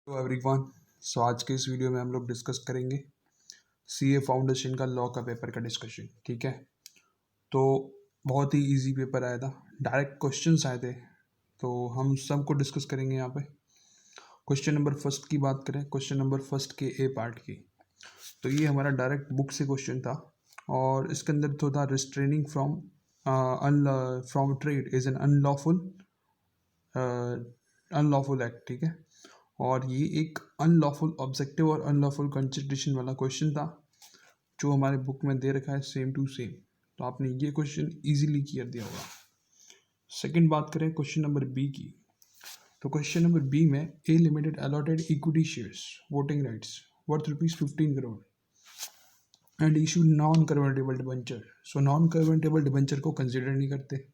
Hello everyone. सो आज के इस वीडियो में हम लोग डिस्कस करेंगे सीए फाउंडेशन का लॉ का पेपर का डिस्कशन। ठीक है, तो बहुत ही इजी पेपर आया था, डायरेक्ट क्वेश्चंस आए थे, तो हम सबको डिस्कस करेंगे यहाँ पे। क्वेश्चन नंबर फर्स्ट की बात करें, क्वेश्चन नंबर फर्स्ट के ए पार्ट की, तो ये हमारा डायरेक्ट बुक से क्वेश्चन था और इसके अंदर तो था restraining from trade is an unlawful act. ठीक है, और ये एक अनलॉफुल ऑब्जेक्टिव और अनलॉफुल कंसिडरेशन वाला क्वेश्चन था जो हमारे बुक में दे रखा है सेम टू सेम, तो आपने ये क्वेश्चन इजीली क्लियर दिया होगा। सेकंड बात करें क्वेश्चन नंबर बी की, तो क्वेश्चन नंबर बी में A limited allotted equity shares voting rights worth ₹15 crore and issue non convertible debenture. So non convertible debenture को कंसिडर नहीं करते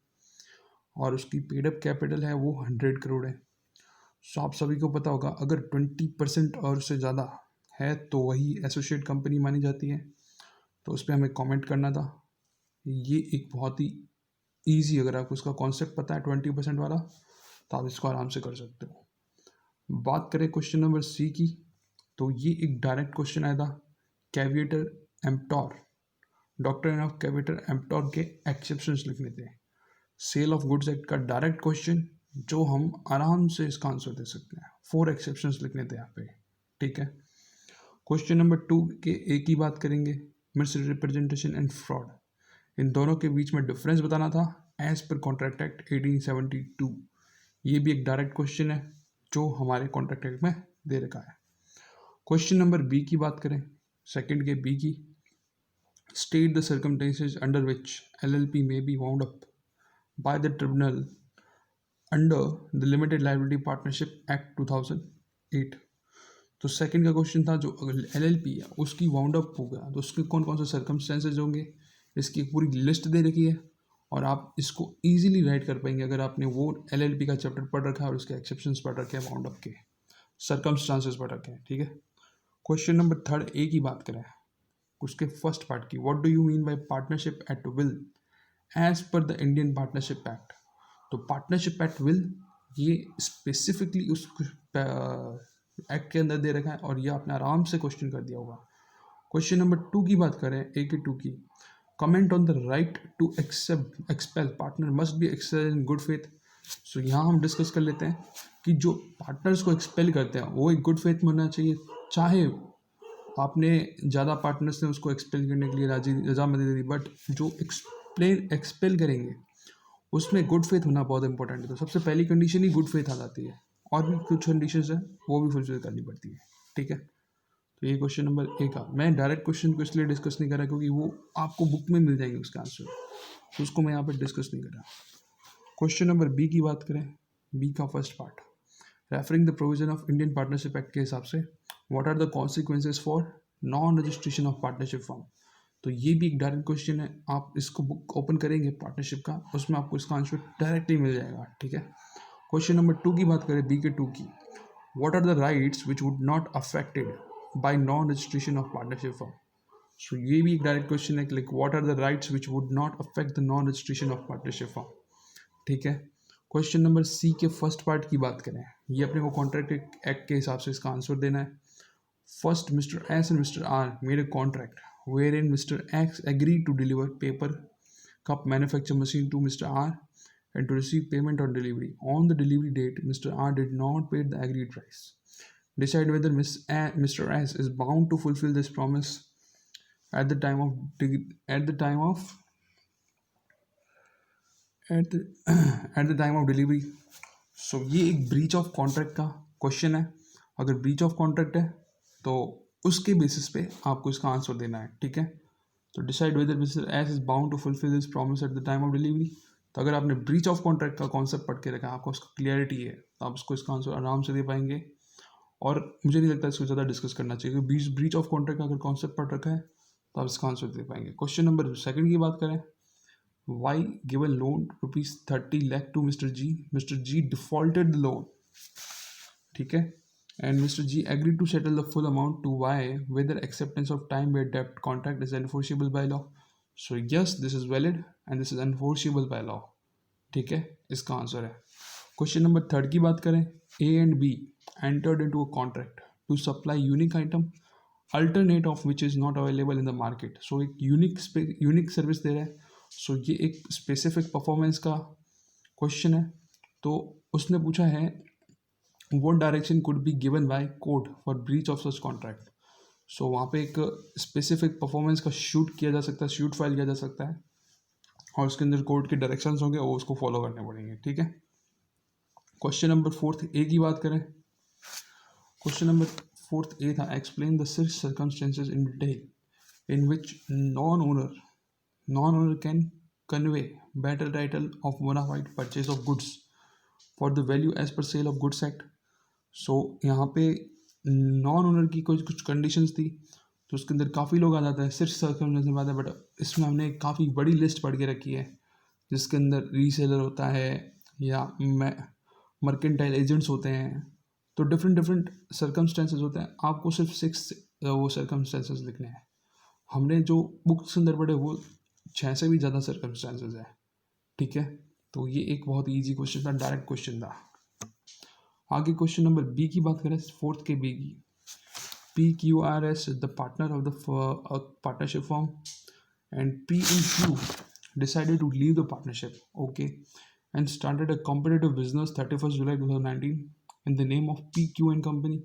और उसकी पेडअप कैपिटल है वो 100 करोड़ है। सो आप सभी को पता होगा अगर 20% और उससे ज़्यादा है तो वही एसोसिएट कंपनी मानी जाती है, तो उस पर हमें कमेंट करना था। ये एक बहुत ही ईजी, अगर आपको उसका कॉन्सेप्ट पता है 20% वाला तो आप इसको आराम से कर सकते हो। बात करें क्वेश्चन नंबर सी की, तो ये एक डायरेक्ट क्वेश्चन आया था कैविएटर एम्प्टोर, डॉक्ट्रिन ऑफ कैविएटर एम्प्टोर के एक्सेप्शंस लिखने थे। सेल ऑफ गुड्स एक्ट का डायरेक्ट क्वेश्चन जो हम आराम से इसका आंसर दे सकते हैं, 4 एक्सेप्शंस लिखने थे यहाँ पे। ठीक है, क्वेश्चन नंबर 2 के ए की बात करेंगे, मिस रिप्रेजेंटेशन एंड फ्रॉड, इन दोनों के बीच में डिफरेंस बताना था एज पर कॉन्ट्रैक्ट एक्ट 1872। ये भी एक डायरेक्ट क्वेश्चन है जो हमारे कॉन्ट्रैक्ट एक्ट में दे रखा है। क्वेश्चन नंबर बी की बात करें, सेकंड के बी की, state the circumstances under which LLP may be wound up by the tribunal under the limited liability partnership act 2008। तो सेकंड का क्वेश्चन था जो एलएलपी है उसकी वाउंड अप हो गया तो उसके कौन कौन से सर्कमस्टेंसेज होंगे, इसकी पूरी लिस्ट दे रखी है और आप इसको इजीली राइट कर पाएंगे अगर आपने वो एलएलपी का चैप्टर पढ़ रखा है और उसके एक्सेप्शंस पढ़ रखे हैं, वाउंड अप के सर्कमस्टांसेस पढ़ रखे हैं। ठीक है, क्वेश्चन नंबर थर्ड ए की बात करें, उसके फर्स्ट पार्ट की, what do you mean by partnership at will as per the Indian Partnership Act. तो पार्टनरशिप एट विल ये स्पेसिफिकली उस एक्ट के अंदर दे रखा है और ये आपने आराम से क्वेश्चन कर दिया होगा। क्वेश्चन नंबर 2 की बात करें, ए के 2 की, comment on the right to accept expel partner must be excel in good faith. So यहाँ हम डिस्कस कर लेते हैं कि जो पार्टनर्स को एक्सपेल करते हैं वो एक गुड फेथ में होना चाहिए, चाहे आपने ज़्यादा पार्टनर्स ने उसको एक्सपेल करने के लिए रजामंदी दे दी, बट जो एक्सपेल करेंगे उसमें गुड फेथ होना बहुत इंपॉर्टेंट है। तो सबसे पहली कंडीशन ही गुड फेथ आ जाती है और भी कुछ कंडीशंस हैं वो भी फुलफिल करनी पड़ती है। ठीक है, तो ये क्वेश्चन नंबर ए का, मैं डायरेक्ट क्वेश्चन को इसलिए डिस्कस नहीं कर रहा क्योंकि वो आपको बुक में मिल जाएंगे उसका आंसर, तो उसको मैं यहाँ पर डिस्कस नहीं कर रहा। क्वेश्चन नंबर बी की बात करें, बी का first part, referring the provision of Indian Partnership Act के हिसाब से what are the consequences for non registration of partnership firm. तो ये भी एक डायरेक्ट क्वेश्चन है, आप इसको बुक ओपन करेंगे पार्टनरशिप का, उसमें आपको इसका आंसर डायरेक्टली मिल जाएगा। ठीक है, क्वेश्चन नंबर 2 की बात करें, बी के 2 की, what are the rights which would not affected by non registration of partnership form. So ये भी एक डायरेक्ट क्वेश्चन है, like what are the rights which would not affect the non registration of partnership form. ठीक है, question number C के first part की बात करें, ये अपने को कॉन्ट्रैक्ट एक्ट के हिसाब से इसका आंसर देना है। First, Mr S and Mr R made a contract wherein Mr. X agreed to deliver paper cup manufacture machine to Mr. R and to receive payment on delivery. On the delivery date, Mr. R did not pay the agreed price. Decide whether Mr. S is bound to fulfill this promise at the time of at the time of at the, at the time of delivery. So ये एक breach of contract का question है, अगर breach of contract है तो उसके basis पे आपको इसका आंसर देना है। ठीक है, तो decide whether Mr S is bound to fulfil this promise at the time of delivery. तो अगर आपने ब्रीच ऑफ कॉन्ट्रैक्ट का कॉन्सेप्ट पढ़ के रखा है, आपको उसका क्लियरिटी है, तो आप उसको इसका आंसर आराम से दे पाएंगे और मुझे नहीं लगता इसको ज़्यादा डिस्कस करना चाहिए, क्योंकि ब्रीच ऑफ कॉन्ट्रैक्ट का अगर कॉन्सेप्ट पढ़ रखा है तो आप इसका आंसर दे पाएंगे। क्वेश्चन नंबर सेकंड की बात करें, Y given loan ₹30 lakh to Mr G defaulted the loan. ठीक है, and Mr. G agreed to settle the full amount to Y whether acceptance of time-based debt contract is enforceable by law. So yes, this is valid and this is enforceable by law. ठीक है, इसका answer है। Question number third की बात करें, A and B entered into a contract to supply unique item alternate of which is not available in the market. So एक unique service दे रहा है. सो ये एक स्पेसिफिक परफॉर्मेंस का क्वेश्चन है. तो उसने पूछा है what direction could be given by court for breach of such contract. सो वहाँ पे एक स्पेसिफिक परफॉर्मेंस का शूट किया जा सकता है, शूट फाइल किया जा सकता है और उसके अंदर कोर्ट के डायरेक्शंस होंगे वो उसको फॉलो करने पड़ेंगे. ठीक है. क्वेश्चन नंबर 4 ए की बात करें. क्वेश्चन नंबर 4 ए था explain the six circumstances in detail in which non owner can convey better title of bonafide purchase of goods for the value as per sale of goods act. So यहाँ पे non owner की कुछ conditions थी तो उसके अंदर काफ़ी लोग आ जाते हैं. सिर्फ सर्कमस्टेंसेस बात है बट इसमें हमने काफ़ी बड़ी लिस्ट पढ़ के रखी है जिसके अंदर रीसेलर होता है या मर्केंटाइल एजेंट्स होते हैं. तो डिफरेंट सर्कमस्टेंसेस होते हैं. आपको सिर्फ 6 वो सर्कमस्टेंसेस लिखने हैं. हमने जो बुक्स के अंदर पढ़े वो 6 से भी ज़्यादा सर्कमस्टेंसेस है. ठीक है. तो ये एक बहुत ईजी क्वेश्चन था, डायरेक्ट क्वेश्चन था. आगे क्वेश्चन नंबर बी की बात करें. 4 के बी की. PQRS is the partner of the partnership firm and P and Q decided to leave the partnership, okay, and started a competitive business 31st July 2019 in the name of PQ and Company,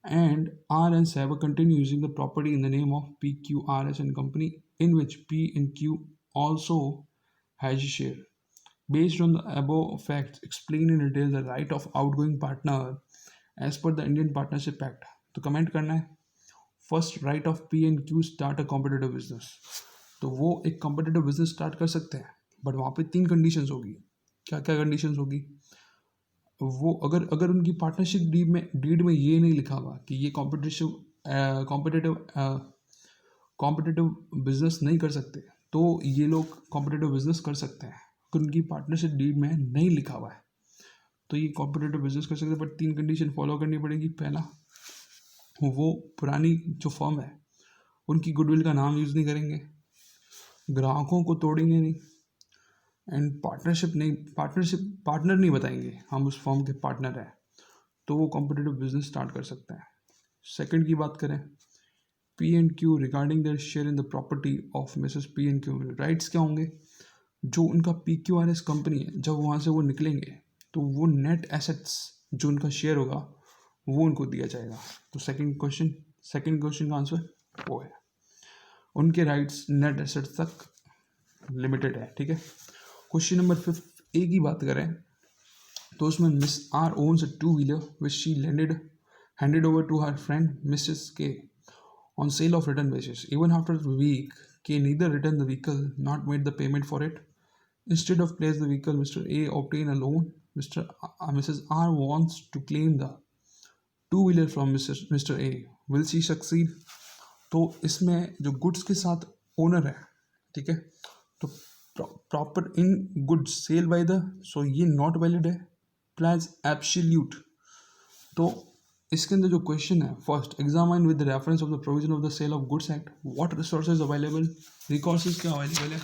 and R and Saber continue using the property in the name of PQRS and Company in which P and Q also has a share. Based on the above facts, explain in detail the right of outgoing partner as per the Indian Partnership Act. तो comment करना है. First right of P and Q start a competitive business. तो वो एक competitive business start कर सकते हैं but वहाँ पे 3 कंडीशंस होगी. क्या क्या कंडीशंस होगी? वो अगर उनकी पार्टनरशिप डीड में ये नहीं लिखा हुआ कि ये कॉम्पिटेटिव बिजनेस नहीं कर सकते तो ये लोग कॉम्पिटेटिव बिजनेस कर सकते हैं. अगर उनकी पार्टनरशिप डीड में नहीं लिखा हुआ है तो ये कॉम्पिटेटिव बिजनेस कर सकते हैं बट 3 कंडीशन फॉलो करनी पड़ेगी. पहला, वो पुरानी जो फर्म है उनकी गुडविल का नाम यूज़ नहीं करेंगे, ग्राहकों को तोड़ेंगे नहीं एंड पार्टनर नहीं बताएंगे हम उस फर्म के पार्टनर हैं तो वो कॉम्पिटेटिव बिजनेस स्टार्ट कर सकते हैं. सेकंड की बात करें. P and Q regarding their share in the property of Mrs P and Q. Rights क्या होंगे? जो उनका PQRS कंपनी है जब वहाँ से वो निकलेंगे तो वो नेट एसेट्स जो उनका शेयर होगा वो उनको दिया जाएगा. तो सेकंड क्वेश्चन का आंसर वो है. उनके राइट्स नेट एसेट्स तक लिमिटेड है. ठीक है. क्वेश्चन नंबर 5 ए की बात करें तो उसमें miss R owns a 2-wheeler which she handed over to her friend Mrs. K on sale of return basis. Even after a week, K neither returned the vehicle not made the payment for it. Instead of place the vehicle, Mr. A obtained a loan. Mrs. R wants to claim the 2-wheeler from Mr. A. Will she succeed? तो इसमें जो goods के साथ owner है, ठीक है, तो proper in goods sale by the, so ये नॉट वैलिड है. Plus absolute. तो इसके अंदर जो क्वेश्चन है, first examine with the reference of the provision of the sale of goods act what resources available. Resources क्या अवेलेबल है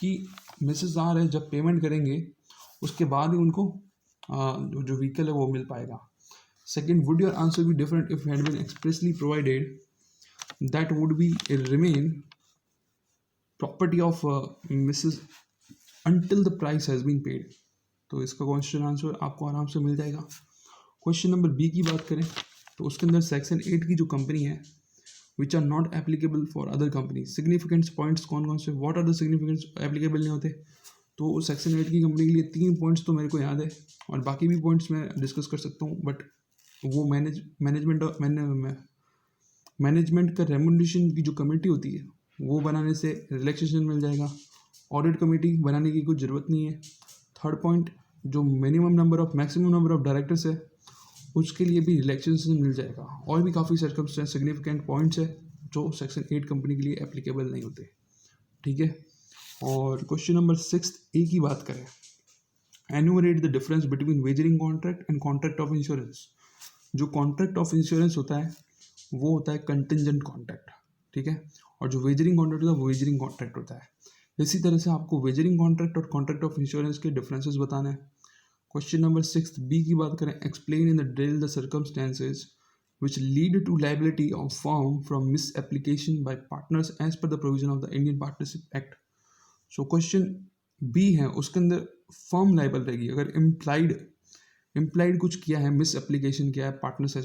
कि मिसेस आर है जब पेमेंट करेंगे उसके बाद ही उनको जो व्हीकल है वो मिल पाएगा. Second, would your answer be different if had been expressly provided that would be remain property of Mrs. until the price has been paid. तो इसका क्वेश्चन आंसर आपको आराम से मिल जाएगा. क्वेश्चन नंबर बी की बात करें तो उसके अंदर सेक्शन 8 की जो कंपनी है which are not applicable for other company. Significant points कौन कौन से, what are the significant applicable नहीं होते. तो सेक्शन 8 की कंपनी के लिए 3 पॉइंट्स तो मेरे को याद है और बाकी भी पॉइंट्स मैं डिस्कस कर सकता हूँ बट वो मैनेजमेंट का रेमुनरेशन की जो कमेटी होती है वो बनाने से रिलैक्सेशन मिल जाएगा. ऑडिट कमेटी बनाने की कुछ ज़रूरत नहीं है. थर्ड पॉइंट, जो मैक्सिमम नंबर ऑफ डायरेक्टर्स है उसके लिए भी रिलैक्सेशन मिल जाएगा. और भी काफ़ी सर्कमस्टेंस सिग्निफिकेंट पॉइंट्स है जो सेक्शन 8 कंपनी के लिए एप्लीकेबल नहीं होते. ठीक है. और क्वेश्चन नंबर 6 ए की बात करें, enumerate the difference between wagering contract and contract of insurance. जो कॉन्ट्रैक्ट ऑफ इंश्योरेंस होता है वो होता है कंटिंजेंट कॉन्ट्रैक्ट. ठीक है. और जो वेजरिंग कॉन्ट्रैक्ट होता है वो वेजरिंग कॉन्ट्रैक्ट होता है. इसी तरह से आपको वेजरिंग कॉन्ट्रैक्ट और कॉन्ट्रैक्ट ऑफ इंश्योरेंस के डिफरेंसेस बताना है. क्वेश्चन नंबर 6 बी की बात करें, explain in the drill the circumstances which lead to liability of firm from misapplication by partners as per the provision of the Indian Partnership Act. So question B है उसके अंदर firm liable रहेगी अगर implied कुछ किया है, miss application किया है पार्टनर्स